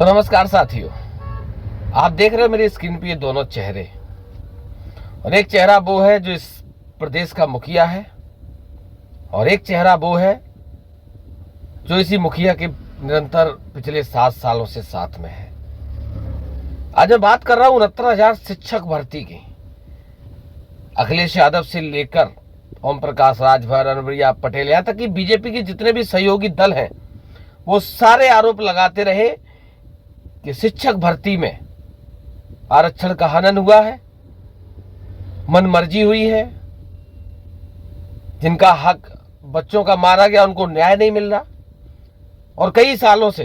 तो नमस्कार साथियों, आप देख रहे हो मेरी स्क्रीन पे ये दोनों चेहरे। और एक चेहरा वो है जो इस प्रदेश का मुखिया है और एक चेहरा वो है जो इसी मुखिया के निरंतर पिछले 7 सालों से साथ में है। आज मैं बात कर रहा हूं 69,000 शिक्षक भर्ती की। अखिलेश यादव से लेकर ओम प्रकाश राजभर, अनुप्रिया पटेल, यहाँ तक कि बीजेपी के जितने भी सहयोगी दल हैं वो सारे आरोप लगाते रहे कि शिक्षक भर्ती में आरक्षण का हनन हुआ है, मनमर्जी हुई है, जिनका हक बच्चों का मारा गया उनको न्याय नहीं मिल रहा। और कई सालों से,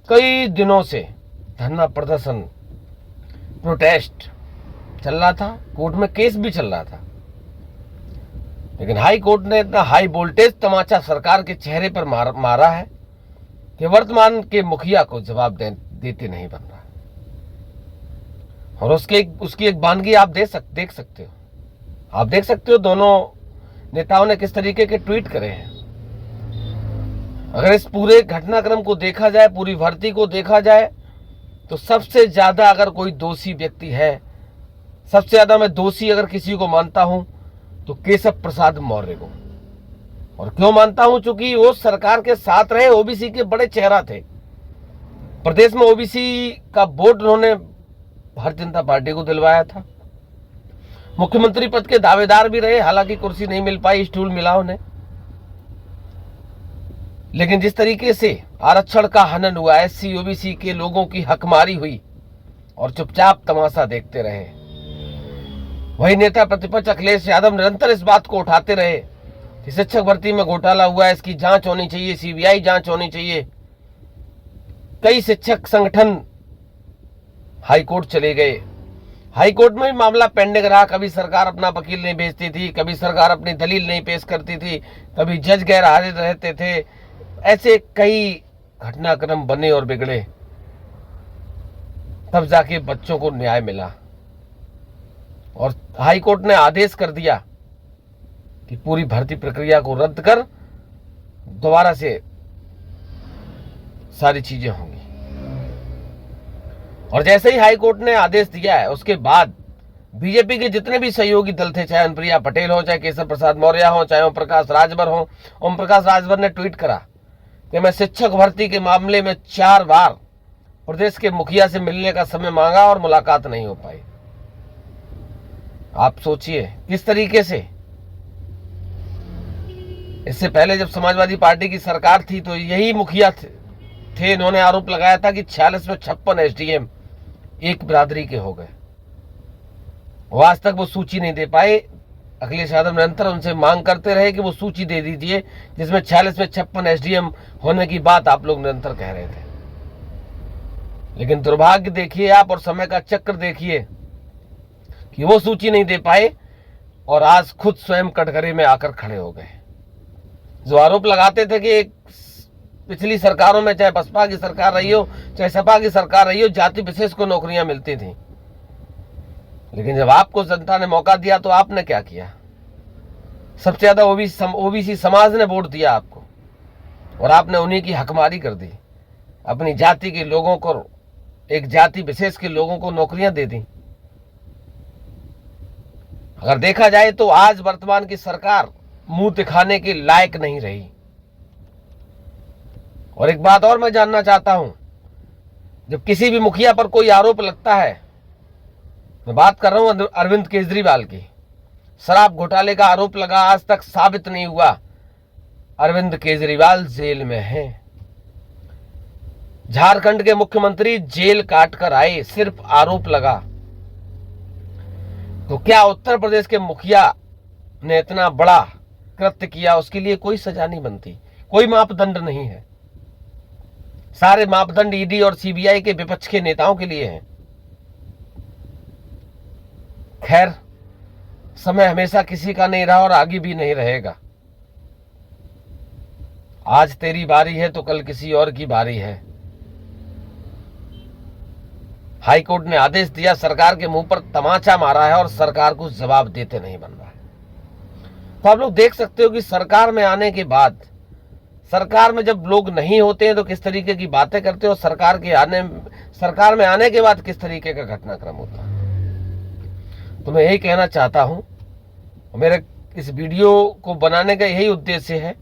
कई दिनों से धरना प्रदर्शन, प्रोटेस्ट चल रहा था, कोर्ट में केस भी चल रहा था। लेकिन हाई कोर्ट ने इतना हाई वोल्टेज तमाचा सरकार के चेहरे पर मारा है कि वर्तमान के मुखिया को जवाब देते नहीं बन रहा। और उसकी एक बानगी आप देख सकते हो। आप देख सकते हो दोनों नेताओं ने किस तरीके के ट्वीट करे हैं। अगर इस पूरे घटनाक्रम को देखा जाए, पूरी भर्ती को देखा जाए, तो सबसे ज्यादा अगर कोई दोषी व्यक्ति है, सबसे ज्यादा मैं दोषी अगर किसी को मानता हूं तो केशव प्रसाद मौर्य को। और क्यों मानता हूं? चूंकि वो सरकार के साथ रहे, ओबीसी के बड़े चेहरा थे। प्रदेश में ओबीसी का वोट उन्होंने भारतीय जनता पार्टी को दिलवाया था। मुख्यमंत्री पद के दावेदार भी रहे, हालांकि कुर्सी नहीं मिल पाई, स्टूल मिला उन्हें। लेकिन जिस तरीके से आरक्षण का हनन हुआ, एससी ओबीसी के लोगों की हकमारी हुई और चुपचाप तमाशा देखते रहे। वही नेता प्रतिपक्ष अखिलेश यादव निरंतर इस बात को उठाते रहे कि शिक्षक भर्ती में घोटाला हुआ है, इसकी जांच होनी चाहिए, सीबीआई जांच होनी चाहिए। कई शिक्षक संगठन हाईकोर्ट चले गए। हाईकोर्ट में भी मामला पेंडिंग रहा। कभी सरकार अपना वकील नहीं भेजती थी, कभी सरकार अपनी दलील नहीं पेश करती थी, कभी जज गैर हाजिर रहते थे। ऐसे कई घटनाक्रम बने और बिगड़े, तब जाके बच्चों को न्याय मिला। और हाईकोर्ट ने आदेश कर दिया कि पूरी भर्ती प्रक्रिया को रद्द कर दोबारा से सारी चीजें होंगी। और जैसे ही हाईकोर्ट ने आदेश दिया है, उसके बाद बीजेपी के जितने भी सहयोगी दल थे, चाहे अनुप्रिया पटेल हो, चाहे केशव प्रसाद मौर्य हो, चाहे ओम प्रकाश राजभर हो। ओम प्रकाश राजभर ने ट्वीट करा कि मैं शिक्षक भर्ती के मामले में 4 बार प्रदेश के मुखिया से मिलने का समय मांगा और मुलाकात नहीं हो पाई। आप सोचिए किस तरीके से। इससे पहले जब समाजवादी पार्टी की सरकार थी तो यही मुखिया थे, इन्होंने आरोप लगाया था कि 46 में 56 एसडीएम एक बिरादरी के हो गए। वो आज तक वो सूची नहीं दे पाए। अखिलेश यादव निरंतर उनसे मांग करते रहे कि वो सूची दे दीजिए जिसमें 46 में 56 एसडीएम होने की बात आप लोग निरंतर कह रहे थे। लेकिन दुर्भाग्य देखिए आप और समय का चक्र देखिए कि वो सूची नहीं दे पाए और आज खुद स्वयं कटघरे में आकर खड़े हो गए। जो आरोप लगाते थे कि पिछली सरकारों में, चाहे बसपा की सरकार रही हो, चाहे सपा की सरकार रही हो, जाति विशेष को नौकरियां मिलती थी। लेकिन जब आपको जनता ने मौका दिया तो आपने क्या किया? सबसे ज्यादा ओबीसी समाज ने वोट दिया आपको और आपने उन्हीं की हकमारी कर दी। अपनी जाति के लोगों को, एक जाति विशेष के लोगों को नौकरियां दे दी। अगर देखा जाए तो आज वर्तमान की सरकार मुंह दिखाने के लायक नहीं रही। और एक बात और मैं जानना चाहता हूं, जब किसी भी मुखिया पर कोई आरोप लगता है, मैं बात कर रहा हूं अरविंद केजरीवाल की, शराब घोटाले का आरोप लगा, आज तक साबित नहीं हुआ। अरविंद केजरीवाल जेल में हैं। झारखंड के मुख्यमंत्री जेल काट कर आए, सिर्फ आरोप लगा। तो क्या उत्तर प्रदेश के मुखिया ने इतना बड़ा कृत्य किया, उसके लिए कोई सजा नहीं बनती, कोई मापदंड नहीं है। सारे मापदंड ईडी और सीबीआई के विपक्ष के नेताओं के लिए हैं। खैर, समय हमेशा किसी का नहीं रहा और आगे भी नहीं रहेगा। आज तेरी बारी है तो कल किसी और की बारी है। हाईकोर्ट ने आदेश दिया, सरकार के मुंह पर तमाचा मारा है और सरकार को जवाब देते नहीं बन रहा है। तो आप लोग देख सकते हो कि सरकार में आने के बाद सरकार में जब लोग नहीं होते हैं तो किस तरीके की बातें करते हो, सरकार में आने के बाद किस तरीके का घटनाक्रम होता है। तो मैं यही कहना चाहता हूं, मेरे इस वीडियो को बनाने का यही उद्देश्य है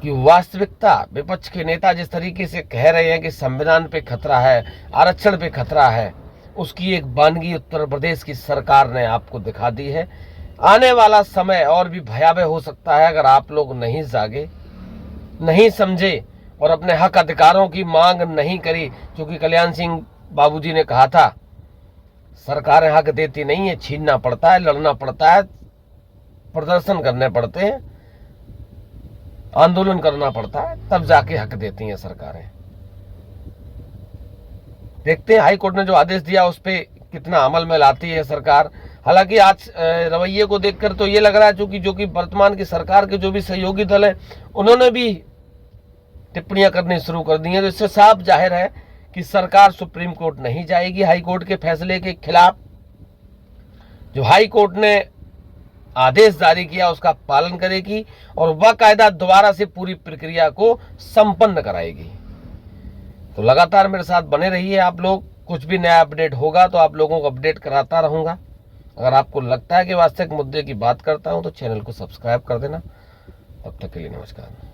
कि वास्तविकता विपक्ष के नेता जिस तरीके से कह रहे हैं कि संविधान पे खतरा है, आरक्षण पे खतरा है, उसकी एक वानगी उत्तर प्रदेश की सरकार ने आपको दिखा दी है। आने वाला समय और भी भयावह हो सकता है अगर आप लोग नहीं जागे, नहीं समझे और अपने हक अधिकारों की मांग नहीं करी। क्योंकि कल्याण सिंह बाबूजी ने कहा था, सरकारें हक देती नहीं है, छीनना पड़ता है, लड़ना पड़ता है, प्रदर्शन करने पड़ते हैं, आंदोलन करना पड़ता है, तब जाके हक देती हैं सरकारें। देखते हैं हाई कोर्ट ने जो आदेश दिया उस पर कितना अमल में लाती है सरकार। हालांकि आज रवैये को देखकर तो ये लग रहा है जो कि वर्तमान की सरकार के जो भी सहयोगी दल हैं उन्होंने भी टिप्पणियां करनी शुरू कर दी हैं। तो इससे साफ जाहिर है कि सरकार सुप्रीम कोर्ट नहीं जाएगी हाई कोर्ट के फैसले के खिलाफ। जो हाई कोर्ट ने आदेश जारी किया उसका पालन करेगी और बाकायदा दोबारा से पूरी प्रक्रिया को संपन्न कराएगी। तो लगातार मेरे साथ बने रहिए आप लोग। कुछ भी नया अपडेट होगा तो आप लोगों को अपडेट कराता रहूंगा। अगर आपको लगता है कि वास्तविक मुद्दे की बात करता हूं तो चैनल को सब्सक्राइब कर देना। तब तक के लिए नमस्कार।